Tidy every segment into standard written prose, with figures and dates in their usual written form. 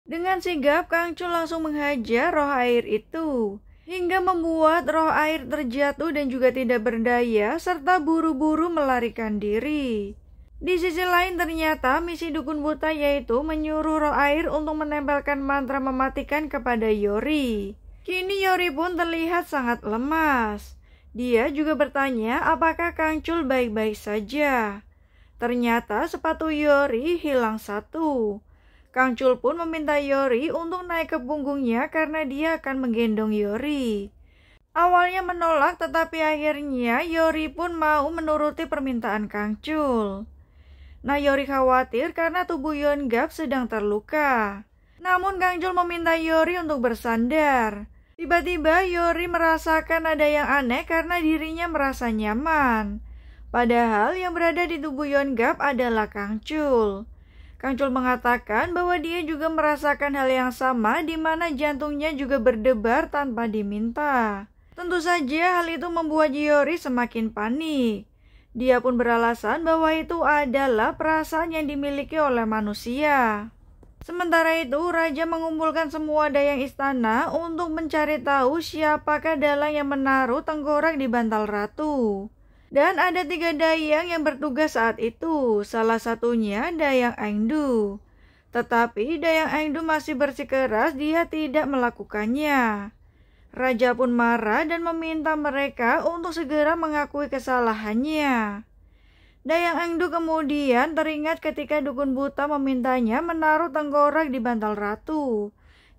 Dengan sigap, Kangcul langsung menghajar roh air itu, hingga membuat roh air terjatuh dan juga tidak berdaya, serta buru-buru melarikan diri. Di sisi lain ternyata misi dukun buta yaitu menyuruh roh air untuk menempelkan mantra mematikan kepada Yori. Kini Yori pun terlihat sangat lemas. Dia juga bertanya apakah Kangcul baik-baik saja. Ternyata sepatu Yori hilang satu. Kangcul pun meminta Yori untuk naik ke punggungnya karena dia akan menggendong Yori. Awalnya menolak, tetapi akhirnya Yori pun mau menuruti permintaan Kangcul. Nah, Yori khawatir karena tubuh Yongab sedang terluka. Namun Kangcul meminta Yori untuk bersandar. Tiba-tiba Yori merasakan ada yang aneh karena dirinya merasa nyaman. Padahal yang berada di tubuh Yongab adalah Kangcul. Kangcul mengatakan bahwa dia juga merasakan hal yang sama, di mana jantungnya juga berdebar tanpa diminta. Tentu saja hal itu membuat Yori semakin panik. Dia pun beralasan bahwa itu adalah perasaan yang dimiliki oleh manusia. Sementara itu, Raja mengumpulkan semua dayang istana untuk mencari tahu siapakah dalang yang menaruh tengkorak di bantal ratu. Dan ada 3 dayang yang bertugas saat itu, salah satunya Dayang Engdu. Tetapi Dayang Engdu masih bersikeras dia tidak melakukannya. Raja pun marah dan meminta mereka untuk segera mengakui kesalahannya. Dayang Engdu kemudian teringat ketika dukun buta memintanya menaruh tengkorak di bantal ratu.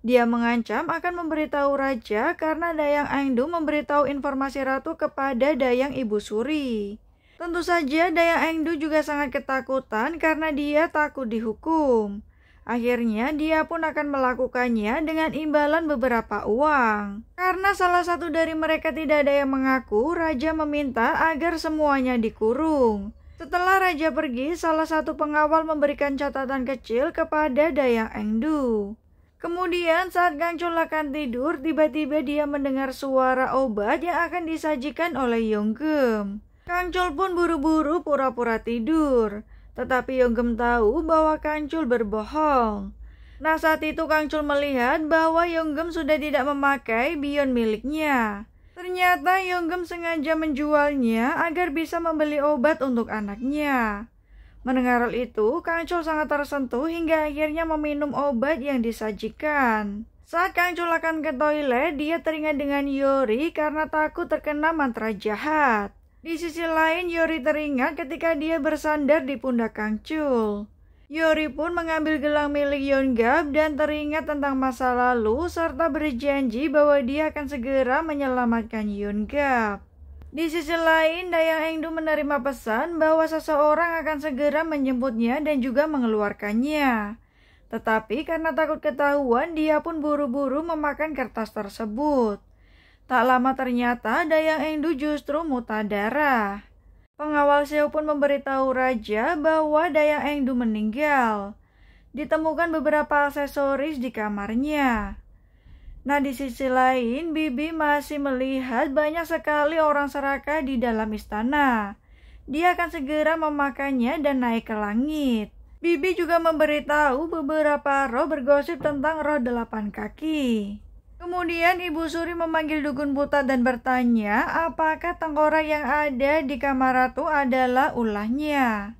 Dia mengancam akan memberitahu raja karena Dayang Engdu memberitahu informasi ratu kepada Dayang Ibu Suri. Tentu saja Dayang Engdu juga sangat ketakutan karena dia takut dihukum. Akhirnya dia pun akan melakukannya dengan imbalan beberapa uang. Karena salah satu dari mereka tidak ada yang mengaku, raja meminta agar semuanya dikurung. Setelah raja pergi, salah satu pengawal memberikan catatan kecil kepada Dayang Engdu. Kemudian saat Kangcul akan tidur, tiba-tiba dia mendengar suara obat yang akan disajikan oleh Yonggem. Kangcul pun buru-buru pura-pura tidur, tetapi Yonggem tahu bahwa Kangcul berbohong. Nah, saat itu Kangcul melihat bahwa Yonggem sudah tidak memakai bion miliknya. Ternyata Yonggem sengaja menjualnya agar bisa membeli obat untuk anaknya. Mendengar hal itu, Kangcul sangat tersentuh hingga akhirnya meminum obat yang disajikan. Saat Kangcul akan ke toilet, dia teringat dengan Yori karena takut terkena mantra jahat. Di sisi lain, Yori teringat ketika dia bersandar di pundak Kangcul. Yori pun mengambil gelang milik Yongab dan teringat tentang masa lalu serta berjanji bahwa dia akan segera menyelamatkan Yongab. Di sisi lain, Dayang Engdu menerima pesan bahwa seseorang akan segera menjemputnya dan juga mengeluarkannya. Tetapi karena takut ketahuan, dia pun buru-buru memakan kertas tersebut. Tak lama ternyata Dayang Engdu justru muntah darah. Pengawal Seo pun memberitahu raja bahwa Dayang Engdu meninggal. Ditemukan beberapa aksesoris di kamarnya. Nah, di sisi lain, Bibi masih melihat banyak sekali orang serakah di dalam istana. Dia akan segera memakannya dan naik ke langit. Bibi juga memberitahu beberapa roh bergosip tentang roh 8 kaki. Kemudian Ibu Suri memanggil dukun buta dan bertanya apakah tengkorak yang ada di kamar ratu adalah ulahnya.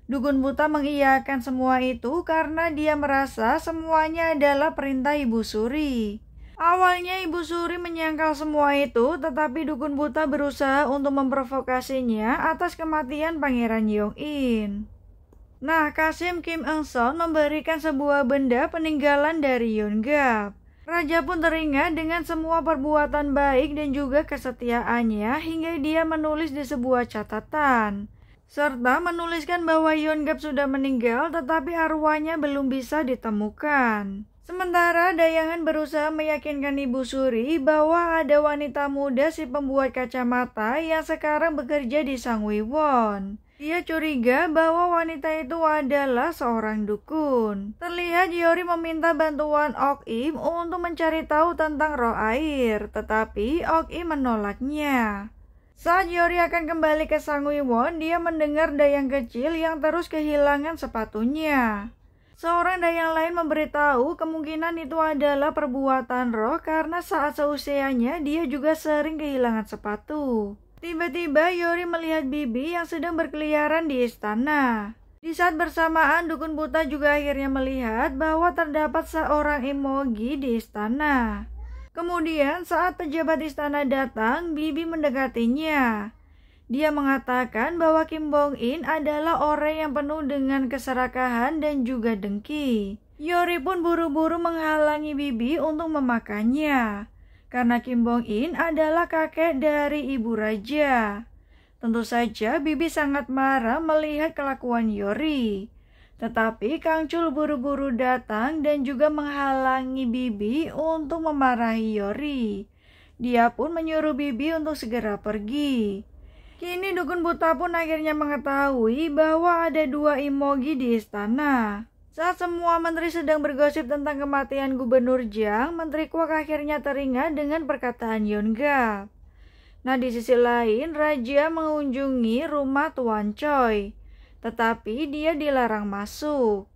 Dukun buta mengiyakan semua itu karena dia merasa semuanya adalah perintah Ibu Suri. Awalnya Ibu Suri menyangkal semua itu, tetapi dukun buta berusaha untuk memprovokasinya atas kematian Pangeran Yong-in. Nah, Kasim Kim Eun-son memberikan sebuah benda peninggalan dari Yongab. Raja pun teringat dengan semua perbuatan baik dan juga kesetiaannya hingga dia menulis di sebuah catatan. Serta menuliskan bahwa Yongab sudah meninggal tetapi arwahnya belum bisa ditemukan. Sementara Dayangan berusaha meyakinkan Ibu Suri bahwa ada wanita muda si pembuat kacamata yang sekarang bekerja di Sangwon. Dia curiga bahwa wanita itu adalah seorang dukun. Terlihat Yori meminta bantuan Ok Im untuk mencari tahu tentang roh air, tetapi Ok Im menolaknya. Saat Yori akan kembali ke Sangwon, dia mendengar Dayang kecil yang terus kehilangan sepatunya. Seorang dayang lain memberitahu kemungkinan itu adalah perbuatan roh karena saat seusianya dia juga sering kehilangan sepatu. Tiba-tiba Yori melihat Bibi yang sedang berkeliaran di istana. Di saat bersamaan, dukun buta juga akhirnya melihat bahwa terdapat seorang emoji di istana. Kemudian saat pejabat istana datang, Bibi mendekatinya. Dia mengatakan bahwa Kim Bong In adalah orang yang penuh dengan keserakahan dan juga dengki. Yori pun buru-buru menghalangi Bibi untuk memakannya, karena Kim Bong In adalah kakek dari ibu raja. Tentu saja Bibi sangat marah melihat kelakuan Yori. Tetapi Kang Chul buru-buru datang dan juga menghalangi Bibi untuk memarahi Yori. Dia pun menyuruh Bibi untuk segera pergi. Kini dukun buta pun akhirnya mengetahui bahwa ada 2 emoji di istana. Saat semua menteri sedang bergosip tentang kematian Gubernur Jiang, Menteri Kwok akhirnya teringat dengan perkataan Yongga. Nah, di sisi lain, Raja mengunjungi rumah Tuan Choi, tetapi dia dilarang masuk.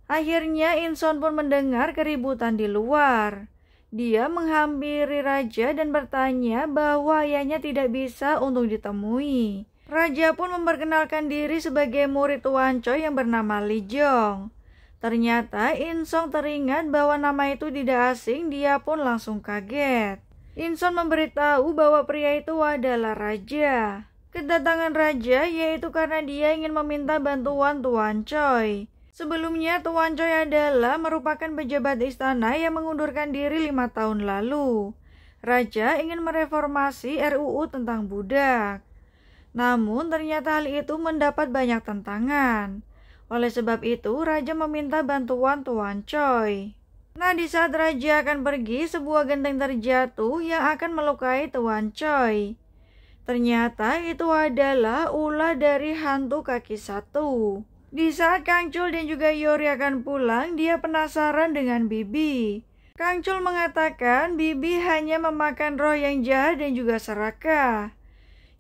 Akhirnya Inson pun mendengar keributan di luar. Dia menghampiri Raja dan bertanya bahwa ayahnya tidak bisa untuk ditemui. Raja pun memperkenalkan diri sebagai murid Tuan Choi yang bernama Li Jong. Ternyata Insong teringat bahwa nama itu tidak asing, dia pun langsung kaget. Inson memberitahu bahwa pria itu adalah Raja. Kedatangan Raja yaitu karena dia ingin meminta bantuan Tuan Choi. Sebelumnya Tuan Choi adalah merupakan pejabat istana yang mengundurkan diri 5 tahun lalu. Raja ingin mereformasi RUU tentang budak. Namun ternyata hal itu mendapat banyak tantangan. Oleh sebab itu Raja meminta bantuan Tuan Choi. Nah, di saat Raja akan pergi, sebuah genteng terjatuh yang akan melukai Tuan Choi. Ternyata itu adalah ulah dari hantu kaki 1. Di saat Kang Chul dan juga Yori akan pulang, dia penasaran dengan Bibi. Kang Chul mengatakan Bibi hanya memakan roh yang jahat dan juga serakah.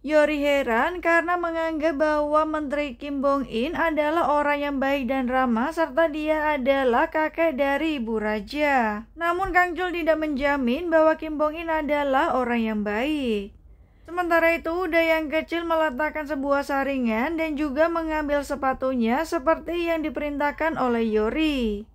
Yori heran karena menganggap bahwa Menteri Kim Bong In adalah orang yang baik dan ramah serta dia adalah kakek dari ibu raja. Namun Kang Chul tidak menjamin bahwa Kim Bong In adalah orang yang baik. Sementara itu, Dayang kecil meletakkan sebuah saringan dan juga mengambil sepatunya seperti yang diperintahkan oleh Yori.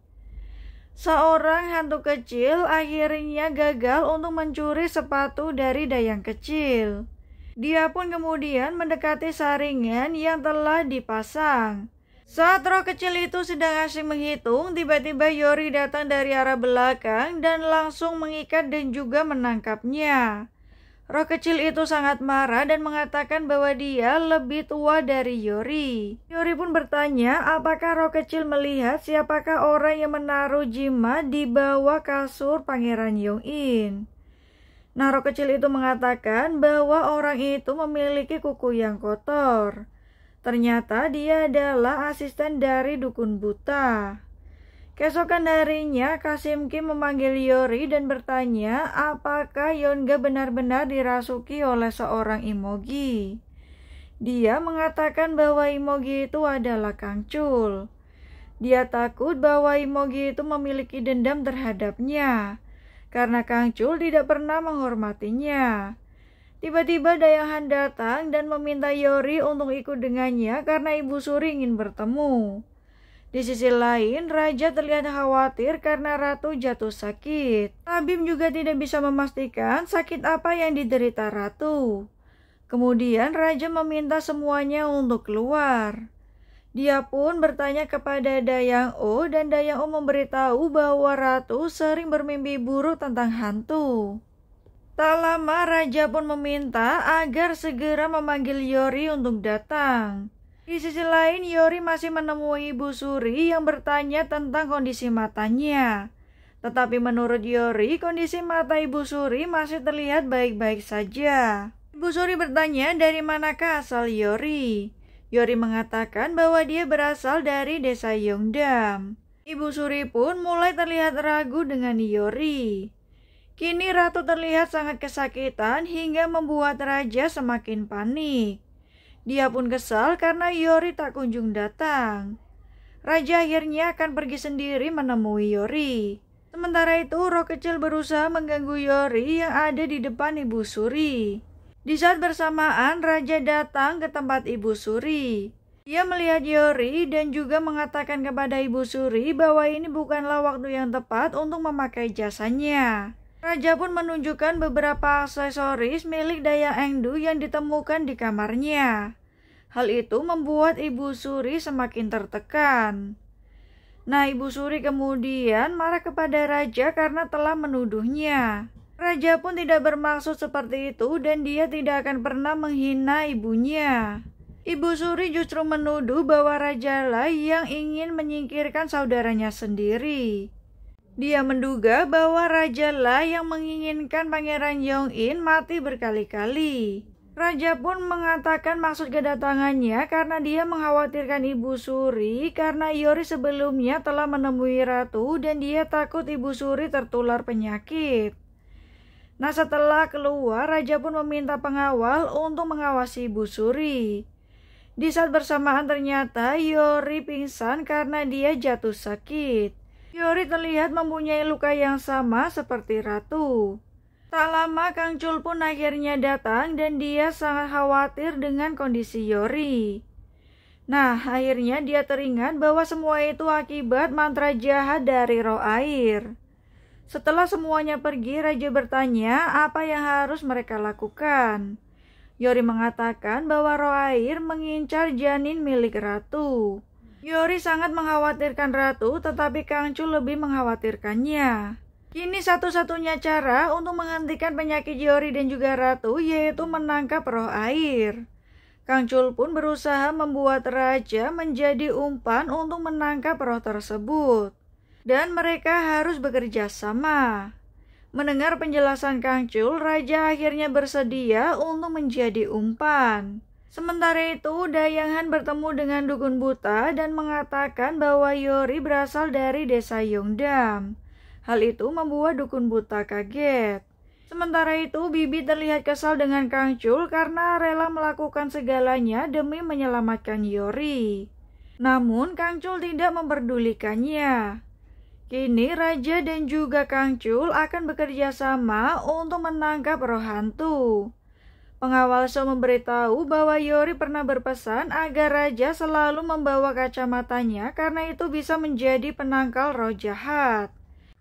Seorang hantu kecil akhirnya gagal untuk mencuri sepatu dari Dayang kecil. Dia pun kemudian mendekati saringan yang telah dipasang. Saat roh kecil itu sedang asyik menghitung, tiba-tiba Yori datang dari arah belakang dan langsung mengikat dan juga menangkapnya. Roh kecil itu sangat marah dan mengatakan bahwa dia lebih tua dari Yori. Yori pun bertanya apakah roh kecil melihat siapakah orang yang menaruh jimat di bawah kasur Pangeran Yong-in. Nah, roh kecil itu mengatakan bahwa orang itu memiliki kuku yang kotor. Ternyata dia adalah asisten dari dukun buta. Keesokan harinya, Kasim Kim memanggil Yori dan bertanya apakah Yongga benar-benar dirasuki oleh seorang emoji. Dia mengatakan bahwa emoji itu adalah Kang Chul. Dia takut bahwa emoji itu memiliki dendam terhadapnya, karena Kang Chul tidak pernah menghormatinya. Tiba-tiba Dayang Han datang dan meminta Yori untuk ikut dengannya karena Ibu Suri ingin bertemu. Di sisi lain, Raja terlihat khawatir karena Ratu jatuh sakit. Tabib juga tidak bisa memastikan sakit apa yang diderita Ratu. Kemudian Raja meminta semuanya untuk keluar. Dia pun bertanya kepada Dayang O dan Dayang O memberitahu bahwa Ratu sering bermimpi buruk tentang hantu. Tak lama Raja pun meminta agar segera memanggil Yori untuk datang. Di sisi lain Yori masih menemui Ibu Suri yang bertanya tentang kondisi matanya. Tetapi menurut Yori kondisi mata Ibu Suri masih terlihat baik-baik saja. Ibu Suri bertanya dari manakah asal Yori. Yori mengatakan bahwa dia berasal dari desa Yongdam. Ibu Suri pun mulai terlihat ragu dengan Yori. Kini Ratu terlihat sangat kesakitan hingga membuat Raja semakin panik. Dia pun kesal karena Yori tak kunjung datang. Raja akhirnya akan pergi sendiri menemui Yori. Sementara itu, roh kecil berusaha mengganggu Yori yang ada di depan Ibu Suri. Di saat bersamaan, Raja datang ke tempat Ibu Suri. Dia melihat Yori dan juga mengatakan kepada Ibu Suri bahwa ini bukanlah waktu yang tepat untuk memakai jasanya. Raja pun menunjukkan beberapa aksesoris milik Dayang Engdu yang ditemukan di kamarnya. Hal itu membuat Ibu Suri semakin tertekan. Nah, Ibu Suri kemudian marah kepada Raja karena telah menuduhnya. Raja pun tidak bermaksud seperti itu dan dia tidak akan pernah menghina ibunya. Ibu Suri justru menuduh bahwa Rajalah yang ingin menyingkirkan saudaranya sendiri. Dia menduga bahwa Rajalah yang menginginkan Pangeran Yongin mati berkali-kali. Raja pun mengatakan maksud kedatangannya karena dia mengkhawatirkan Ibu Suri karena Yori sebelumnya telah menemui Ratu dan dia takut Ibu Suri tertular penyakit. Nah, setelah keluar, Raja pun meminta pengawal untuk mengawasi Ibu Suri. Di saat bersamaan ternyata Yori pingsan karena dia jatuh sakit. Yori terlihat mempunyai luka yang sama seperti Ratu. Tak lama Kang Chul pun akhirnya datang dan dia sangat khawatir dengan kondisi Yori. Nah, akhirnya dia teringat bahwa semua itu akibat mantra jahat dari roh air. Setelah semuanya pergi, Raja bertanya apa yang harus mereka lakukan. Yori mengatakan bahwa roh air mengincar janin milik Ratu. Yori sangat mengkhawatirkan Ratu, tetapi Kang Chul lebih mengkhawatirkannya. Kini satu-satunya cara untuk menghentikan penyakit Yori dan juga Ratu yaitu menangkap roh air. Kang Chul pun berusaha membuat Raja menjadi umpan untuk menangkap roh tersebut. Dan mereka harus bekerja sama. Mendengar penjelasan Kang Chul, Raja akhirnya bersedia untuk menjadi umpan. Sementara itu, Dayang Han bertemu dengan dukun buta dan mengatakan bahwa Yori berasal dari desa Yongdam. Hal itu membuat dukun buta kaget. Sementara itu, Bibi terlihat kesal dengan Kang Chul karena rela melakukan segalanya demi menyelamatkan Yori. Namun, Kang Chul tidak memperdulikannya. Kini, Raja dan juga Kang Chul akan bekerja sama untuk menangkap roh hantu. Pengawal show memberitahu bahwa Yori pernah berpesan agar Raja selalu membawa kacamatanya karena itu bisa menjadi penangkal roh jahat.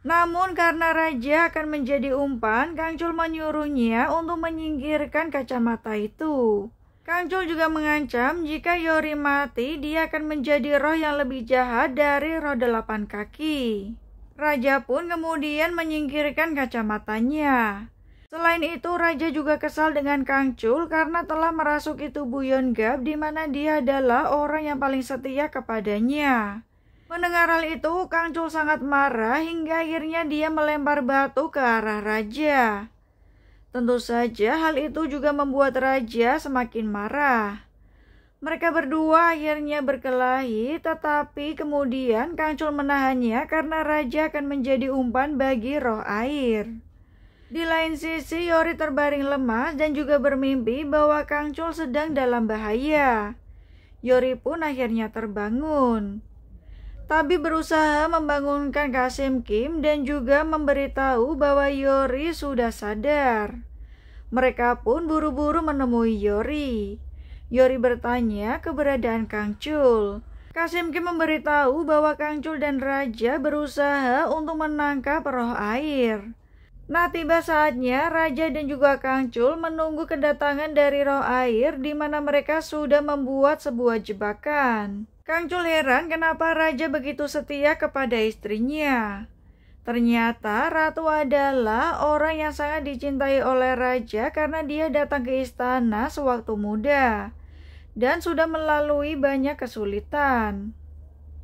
Namun karena Raja akan menjadi umpan, Kang Chul menyuruhnya untuk menyingkirkan kacamata itu. Kang Chul juga mengancam jika Yori mati, dia akan menjadi roh yang lebih jahat dari roh 8 kaki. Raja pun kemudian menyingkirkan kacamatanya. Selain itu, Raja juga kesal dengan Kang Chul karena telah merasuki tubuh Yongab di mana dia adalah orang yang paling setia kepadanya. Mendengar hal itu, Kang Chul sangat marah hingga akhirnya dia melempar batu ke arah Raja. Tentu saja hal itu juga membuat Raja semakin marah. Mereka berdua akhirnya berkelahi, tetapi kemudian Kang Chul menahannya karena Raja akan menjadi umpan bagi roh air. Di lain sisi, Yori terbaring lemas dan juga bermimpi bahwa Kang Chul sedang dalam bahaya. Yori pun akhirnya terbangun. Tabi berusaha membangunkan Kasim Kim dan juga memberitahu bahwa Yori sudah sadar. Mereka pun buru-buru menemui Yori. Yori bertanya keberadaan Kang Chul. Kasim Kim memberitahu bahwa Kang Chul dan Raja berusaha untuk menangkap roh air. Nah, tiba saatnya Raja dan juga Kang Chul menunggu kedatangan dari roh air di mana mereka sudah membuat sebuah jebakan. Kang Chul heran kenapa Raja begitu setia kepada istrinya. Ternyata Ratu adalah orang yang sangat dicintai oleh Raja karena dia datang ke istana sewaktu muda dan sudah melalui banyak kesulitan.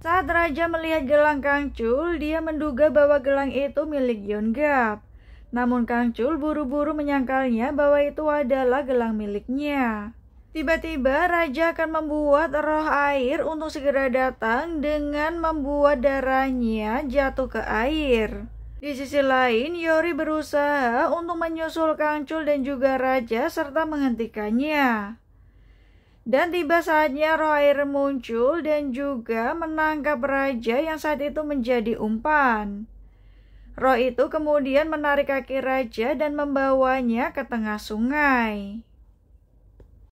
Saat Raja melihat gelang Kang Chul, dia menduga bahwa gelang itu milik Yongab. Namun Kang Chul buru-buru menyangkalnya bahwa itu adalah gelang miliknya. Tiba-tiba Raja akan membuat roh air untuk segera datang dengan membuat darahnya jatuh ke air. Di sisi lain, Yori berusaha untuk menyusul Kang Chul dan juga Raja serta menghentikannya. Dan tiba saatnya roh air muncul dan juga menangkap raja yang saat itu menjadi umpan. Roh itu kemudian menarik kaki raja dan membawanya ke tengah sungai.